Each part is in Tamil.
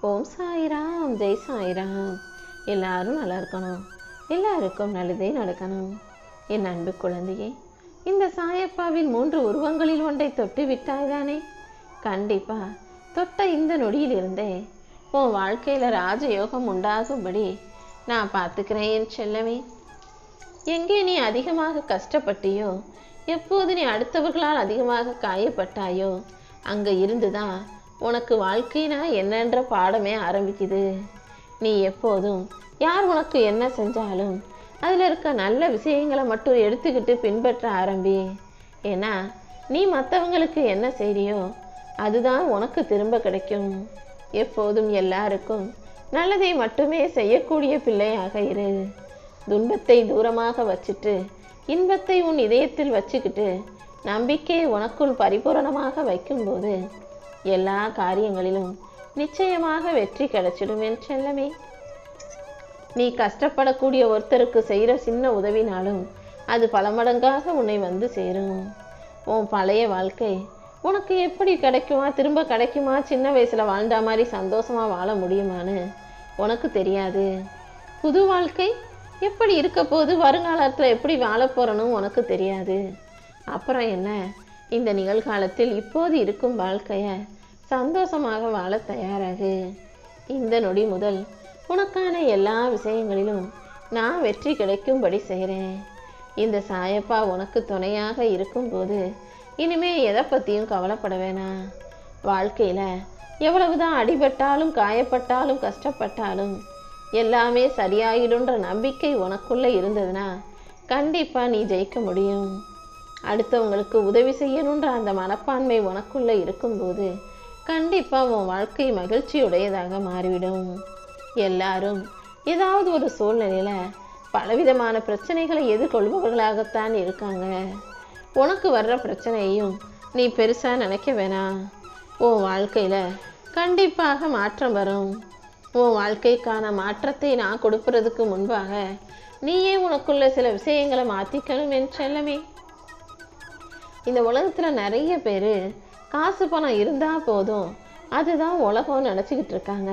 ஓம் சாய்ராம், ஜெய் சாய்ராம். எல்லாரும் நல்லா இருக்கணும், எல்லாருக்கும் நல்லதே நடக்கணும். என் அன்பு குழந்தையே, இந்த சாயப்பாவின் 3 உருவங்களில் ஒன்றை தொட்டு விட்டாய்தானே? கண்டிப்பா தொட்ட இந்த நொடியிலிருந்தே உன் வாழ்க்கையில ராஜயோகம் உண்டாகும்படி நான் பார்த்துக்கிறேன் என் செல்லமே. எங்கே நீ அதிகமாக கஷ்டப்பட்டியோ, எப்போது நீ அடுத்தவர்களால் அதிகமாக காயப்பட்டாயோ, அங்க இருந்துதான் உனக்கு வாழ்க்கைனா என்னன்ற பாடமே ஆரம்பிக்குது. நீ எப்போதும் யார் உனக்கு என்ன செஞ்சாலும் அதில் இருக்க நல்ல விஷயங்களை மட்டும் எடுத்துக்கிட்டு பின்பற்ற ஆரம்பி. ஏன்னா நீ மற்றவங்களுக்கு என்ன செய்றியோ அதுதான் உனக்கு திரும்ப கிடைக்கும். எப்போதும் எல்லாருக்கும் நல்லதை மட்டுமே செய்யக்கூடிய பிள்ளையாக இரு. துன்பத்தை தூரமாக வச்சுட்டு இன்பத்தை உன் இதயத்தில் வச்சுக்கிட்டு நம்பிக்கையை உனக்குள் பரிபூரணமாக வைக்கும்போது எல்லா காரியங்களிலும் நிச்சயமாக வெற்றி கிடைச்சிடும் என் செல்லமே. நீ கஷ்டப்படக்கூடிய ஒருத்தருக்கு செய்கிற சின்ன உதவினாலும் அது பல மடங்காக உன்னை வந்து சேரும். உன் பழைய வாழ்க்கை உனக்கு எப்படி கிடைக்குமா, திரும்ப கிடைக்குமா, சின்ன வயசுல வாழ்ந்த மாதிரி சந்தோஷமா வாழ முடியுமான்னு உனக்கு தெரியாது. புது வாழ்க்கை எப்படி இருக்க போது, வருங்காலத்தில் எப்படி வாழ போறன்னு உனக்கு தெரியாது. அப்புறம் என்ன, இந்த நிகழ்காலத்தில் இப்போது இருக்கும் வாழ்க்கைய சந்தோஷமாக வாழ தயாராகு. இந்த நொடி முதல் உனக்கான எல்லா விஷயங்களிலும் நான் வெற்றி கிடைக்கும்படி செய்கிறேன். இந்த சாயப்பா உனக்கு துணையாக இருக்கும்போது இனிமே எதை பற்றியும் கவலைப்பட வேணாம். வாழ்க்கையில் எவ்வளவுதான் அடிபட்டாலும் காயப்பட்டாலும் கஷ்டப்பட்டாலும் எல்லாமே சரியாயிடுன்ற நம்பிக்கை உனக்குள்ளே இருந்ததுன்னா கண்டிப்பாக நீ ஜெயிக்க முடியும். அடுத்தவங்களுக்கு உதவி செய்யணுன்ற அந்த மனப்பான்மை உனக்குள்ளே இருக்கும்போது கண்டிப்பாக உன் வாழ்க்கை மகிழ்ச்சியுடையதாக மாறிவிடும். எல்லாரும் ஏதாவது ஒரு சூழ்நிலையில் பலவிதமான பிரச்சனைகளை எதிர்கொள்பவர்களாகத்தான் இருக்காங்க. உனக்கு வர்ற பிரச்சனையும் நீ பெருசாக நினைக்க வேணாம். உன் வாழ்க்கையில் கண்டிப்பாக மாற்றம் வரும். உன் வாழ்க்கைக்கான மாற்றத்தை நான் கொடுப்பதற்கு முன்பாக நீயே உனக்குள்ள சில விஷயங்களை மாற்றிக்கணும் என் செல்லமே. இந்த உலகத்தில் நிறைய பேர் காசு பணம் இருந்தால் போதும் அதுதான் உலகம் நினச்சிக்கிட்டு இருக்காங்க.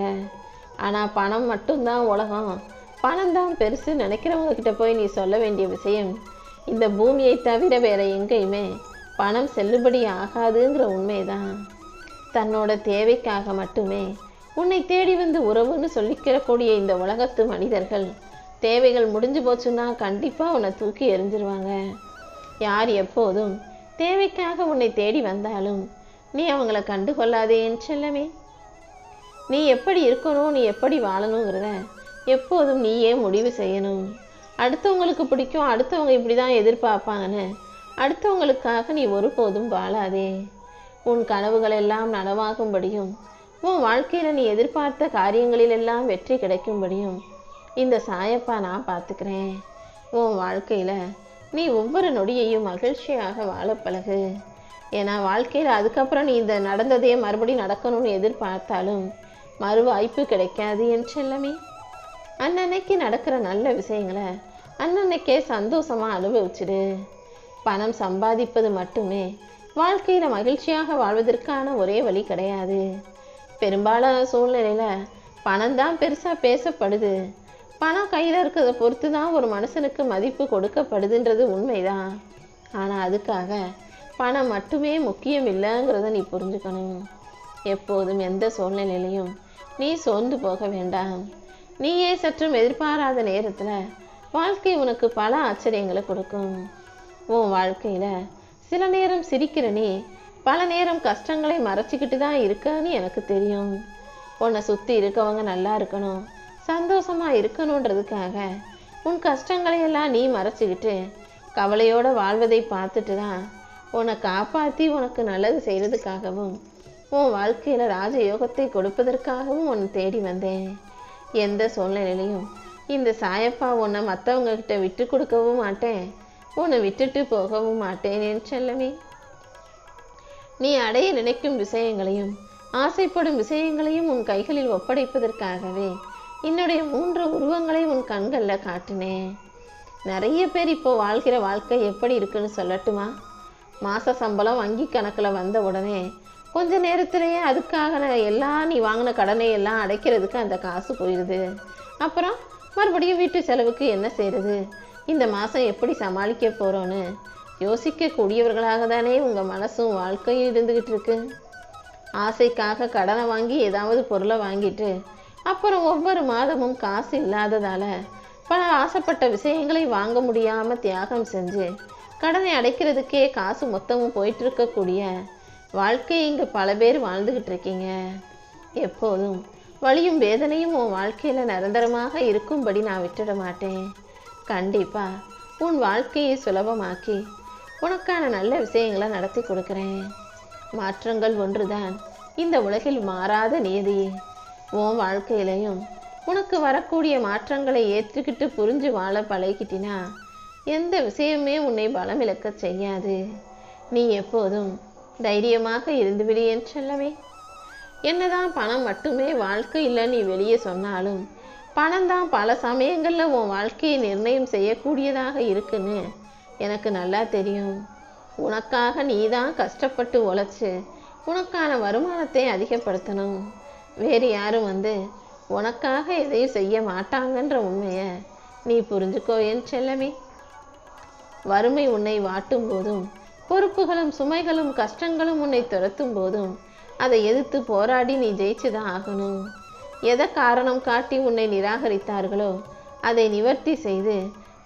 ஆனால் பணம் மட்டும்தான் உலகம், பணம் தான் பெருசு நினைக்கிறவங்க கிட்ட போய் நீ சொல்ல வேண்டிய விஷயம், இந்த பூமியை தவிர வேற எங்கேயுமே பணம் செல்லுபடி ஆகாதுங்கிற உண்மைதான். தன்னோட தேவைக்காக மட்டுமே உன்னை தேடி வந்து உறவுன்னு சொல்லிக்கிறக்கூடிய இந்த உலகத்து மனிதர்கள் தேவைகள் முடிஞ்சு போச்சுன்னா கண்டிப்பாக உன்னை தூக்கி எறிஞ்சிருவாங்க. யார் எப்போதும் தேவைக்காக உன்னை தேடி வந்தாலும் நீ அவங்கள கண்டுகொள்ளாதேன்னு செல்லமே. நீ எப்படி இருக்கணும், நீ எப்படி வாழணுங்கிறத எப்போதும் நீயே முடிவு செய்யணும். அடுத்தவங்களுக்கு பிடிக்கும், அடுத்தவங்க இப்படி தான் எதிர்பார்ப்பாங்கன்னு அடுத்தவங்களுக்காக நீ ஒருபோதும் வாழாதே. உன் கனவுகள் எல்லாம் நனவாகும்படியும் உன் வாழ்க்கையில் நீ எதிர்பார்த்த காரியங்களிலெல்லாம் வெற்றி கிடைக்கும்படியும் இந்த சாயப்பா நான் பார்த்துக்கிறேன். உன் வாழ்க்கையில் நீ ஒவ்வொரு நொடியையும் மகிழ்ச்சியாக வாழ பழகு. ஏன்னா வாழ்க்கையில் அதுக்கப்புறம் நீ இந்த நடந்ததையே மறுபடியும் நடக்கணும்னு எதிர்பார்த்தாலும் மறு வாய்ப்பு கிடைக்காது என் செல்லமே. அன்னன்னைக்கு நடக்கிற நல்ல விஷயங்களை அன்னன்னைக்கே சந்தோஷமாக அனுபவிச்சிடு. பணம் சம்பாதிப்பது மட்டுமே வாழ்க்கையில் மகிழ்ச்சியாக வாழ்வதற்கான ஒரே வழி கிடையாது. பெரும்பாலான சூழ்நிலையில் பணம் தான் பெருசாக பேசப்படுது. பணம் கையில் இருக்கிறத பொறுத்து தான் ஒரு மனுஷனுக்கு மதிப்பு கொடுக்கப்படுதுன்றது உண்மைதான். ஆனால் அதுக்காக பணம் மட்டுமே முக்கியம் இல்லைங்கிறத நீ புரிஞ்சுக்கணும். எப்போதும் எந்த சூழ்நிலையிலையும் நீ சோர்ந்து போக வேண்டாம். நீயே சற்றும் எதிர்பாராத நேரத்தில் வாழ்க்கை உனக்கு பல ஆச்சரியங்களை கொடுக்கும். உன் வாழ்க்கையில் சில நேரம் சிரிக்கிற நீ பல நேரம் கஷ்டங்களை மறைச்சிக்கிட்டு தான் இருக்கன்னு எனக்கு தெரியும். உன்னை சுற்றி இருக்கவங்க நல்லா இருக்கணும், சந்தோஷமாக இருக்கணுன்றதுக்காக உன் கஷ்டங்களை எல்லாம் நீ மறைச்சிக்கிட்டு கவலையோடு வாழ்வதை பார்த்துட்டு தான் உன்னை காப்பாற்றி உனக்கு நல்லது செய்கிறதுக்காகவும் உன் வாழ்க்கையில் ராஜயோகத்தை கொடுப்பதற்காகவும் உன்னை தேடி வந்தேன். எந்த சூழ்நிலையிலையும் இந்த சாயப்பா உன்னை மற்றவங்க கிட்ட விட்டு கொடுக்கவும் மாட்டேன், உன்னை விட்டுட்டு போகவும் மாட்டேன் என் செல்லமே. நீ அடைய நினைக்கும் விஷயங்களையும் ஆசைப்படும் விஷயங்களையும் உன் கைகளில் ஒப்படைப்பதற்காகவே என்னுடைய 3 உருவங்களை உன் கண்களில் காட்டினேன். நிறைய பேர் இப்போ வாழ்கிற வாழ்க்கை எப்படி இருக்குன்னு சொல்லட்டுமா? மாத சம்பளம் வங்கி கணக்கில் வந்த உடனே கொஞ்ச நேரத்திலேயே அதுக்காக எல்லாம் நீ வாங்கின கடனை எல்லாம் அடைக்கிறதுக்கு அந்த காசு போயிடுது. அப்புறம் மறுபடியும் வீட்டு செலவுக்கு என்ன செய்கிறது, இந்த மாதம் எப்படி சமாளிக்க போகிறோன்னு யோசிக்கக்கூடியவர்களாக தானே உங்கள் மனசும் வாழ்க்கையும் இருந்துக்கிட்டு இருக்கு. ஆசைக்காக கடனை வாங்கி ஏதாவது பொருளை வாங்கிட்டு அப்புறம் ஒவ்வொரு மாதமும் காசு இல்லாததால் பல ஆசைப்பட்ட விஷயங்களை வாங்க முடியாமல் தியாகம் செஞ்சு கடனை அடைக்கிறதுக்கே காசு மொத்தமும் போயிட்டு இருக்கக்கூடிய வாழ்க்கையை இங்கே பல பேர் வாழ்ந்துக்கிட்டு இருக்கீங்க. எப்போதும் வலியும் வேதனையும் உன் வாழ்க்கையில் நிரந்தரமாக இருக்கும்படி நான் விட்டுட மாட்டேன். கண்டிப்பாக உன் வாழ்க்கையை சுலபமாக்கி உனக்கான நல்ல விஷயங்களை நடத்தி கொடுக்குறேன். மாற்றங்கள் ஒன்றுதான் இந்த உலகில் மாறாத நீதி. உன் வாழ்க்கையிலையும் உனக்கு வரக்கூடிய மாற்றங்களை ஏற்றுக்கிட்டு புரிஞ்சு வாழ பழகிட்டினா எந்த விஷயமே உன்னை பலம் இழக்க செய்யாது. நீ எப்போதும் தைரியமாக இருந்துவிடு என் செல்லமே. என்னதான் பணம் மட்டுமே வாழ்க்கை இல்லை நீ வெளியே சொன்னாலும் பணம்தான் பல சமயங்களில் உன் வாழ்க்கையை நிர்ணயம் செய்யக்கூடியதாக இருக்குன்னு எனக்கு நல்லா தெரியும். உனக்காக நீ தான் கஷ்டப்பட்டு உழைச்சி உனக்கான வருமானத்தை அதிகப்படுத்தணும். வேறு யாரும் உனக்காக எதையும் செய்ய மாட்டாங்கன்ற உண்மையை நீ புரிஞ்சுக்கோ என் செல்லமே. வறுமை உன்னை வாட்டும் போதும் பொறுப்புகளும் சுமைகளும் கஷ்டங்களும் உன்னை துரத்தும் போதும் அதை எதிர்த்து போராடி நீ ஜெயிச்சுதான் ஆகணும். எதை காரணம் காட்டி உன்னை நிராகரித்தார்களோ அதை நிவர்த்தி செய்து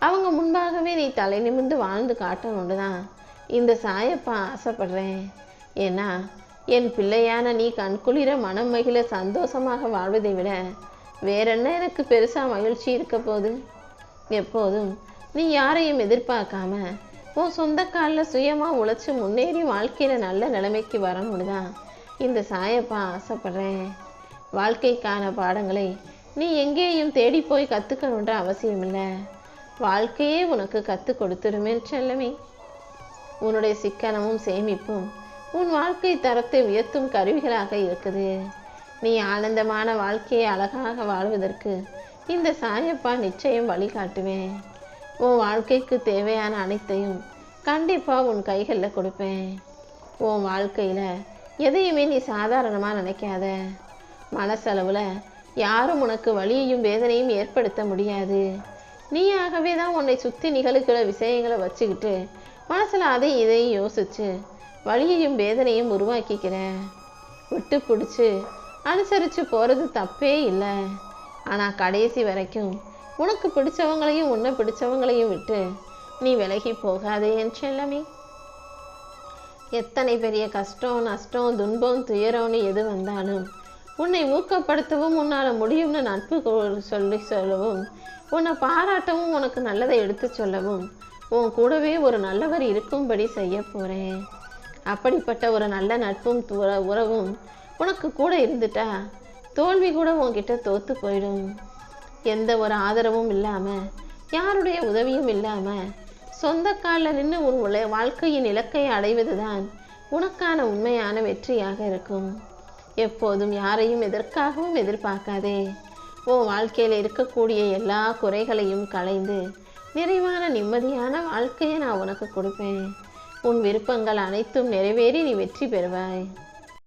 அவங்க முன்பாகவே நீ தலை நிமிர்ந்து வாழ்ந்து காட்டணும்னு தான் இந்த சாயப்பா ஆசைப்படுறேன். ஏன்னா என் பிள்ளையான நீ கண்குளிர மனம் மகிழ சந்தோஷமாக வாழ்வதை விட வேறென்ன எனக்கு பெருசாக மகிழ்ச்சி இருக்க போது. எப்போதும் நீ யாரையும் எதிர்பார்க்காம உன் சொந்த காலில் சுயமாக உழைச்சி முன்னேறி வாழ்க்கையில் நல்ல நிலைமைக்கு வரணும்னு தான் இந்த சாயப்பா ஆசைப்படுறேன். வாழ்க்கைக்கான பாடங்களை நீ எங்கேயும் தேடி போய் கற்றுக்கணுன்ற அவசியம் இல்லை. வாழ்க்கையே உனக்கு கற்றுக் கொடுத்துருமே செல்லமே. உன்னுடைய சிக்கனமும் சேமிப்பும் உன் வாழ்க்கை தரத்தை உயர்த்தும் கருவிகளாக இருக்குது. நீ ஆனந்தமான வாழ்க்கையை அழகாக வாழ்வதற்கு இந்த சாயப்பா நிச்சயம் வழிகாட்டுவேன். உன் வாழ்க்கைக்கு தேவையான அனைத்தையும் கண்டிப்பாக உன் கைகளில் கொடுப்பேன். உன் வாழ்க்கையில் எதையுமே நீ சாதாரணமாக நினைக்காத. மனசளவில் யாரும் உனக்கு வலியையும் வேதனையும் ஏற்படுத்த முடியாது. நீயாகவே தான் உன்னை சுற்றி நிகழ்கிற விஷயங்களை வச்சுக்கிட்டு மனசில் அதை இதையும் யோசிச்சு வலியையும் வேதனையும் உருவாக்கிக்கிற. விட்டு பிடிச்சி அனுசரித்து போகிறது தப்பே இல்லை. ஆனால் கடைசி வரைக்கும் உனக்கு பிடிச்சவங்களையும் உன்னை பிடிச்சவங்களையும் விட்டு நீ விலகி போகாதே என் செல்லமே. எத்தனை பெரிய கஷ்டம் நஷ்டம் துன்பம் துயரம்னு எது வந்தாலும் உன்னை ஊக்கப்படுத்தவும் உன்னால் முடியும்னு நட்பு சொல்லவும் உன்னை பாராட்டவும் உனக்கு நல்லதை எடுத்து சொல்லவும் உன் கூடவே ஒரு நல்லவர் இருக்கும்படி செய்ய போகிறேன். அப்படிப்பட்ட ஒரு நல்ல நட்பும் உறவும் உனக்கு கூட இருந்துட்டா தோல்வி கூட உன்கிட்ட தோற்று போயிடும். எந்த ஒரு ஆதரவும் இல்லாமல் யாருடைய உதவியும் இல்லாமல் சொந்த காலில் நின்று உன் வாழ்க்கையின் இலக்கை அடைவது தான் உனக்கான உண்மையான வெற்றியாக இருக்கும். எப்போதும் யாரையும் எதற்காகவும் எதிர்பார்க்காதே. உன் வாழ்க்கையில் இருக்கக்கூடிய எல்லா குறைகளையும் களைந்து நிறைவான நிம்மதியான வாழ்க்கையை நான் உனக்கு கொடுப்பேன். உன் விருப்பங்கள் அனைத்தும் நிறைவேறி நீ வெற்றி பெறுவாய்.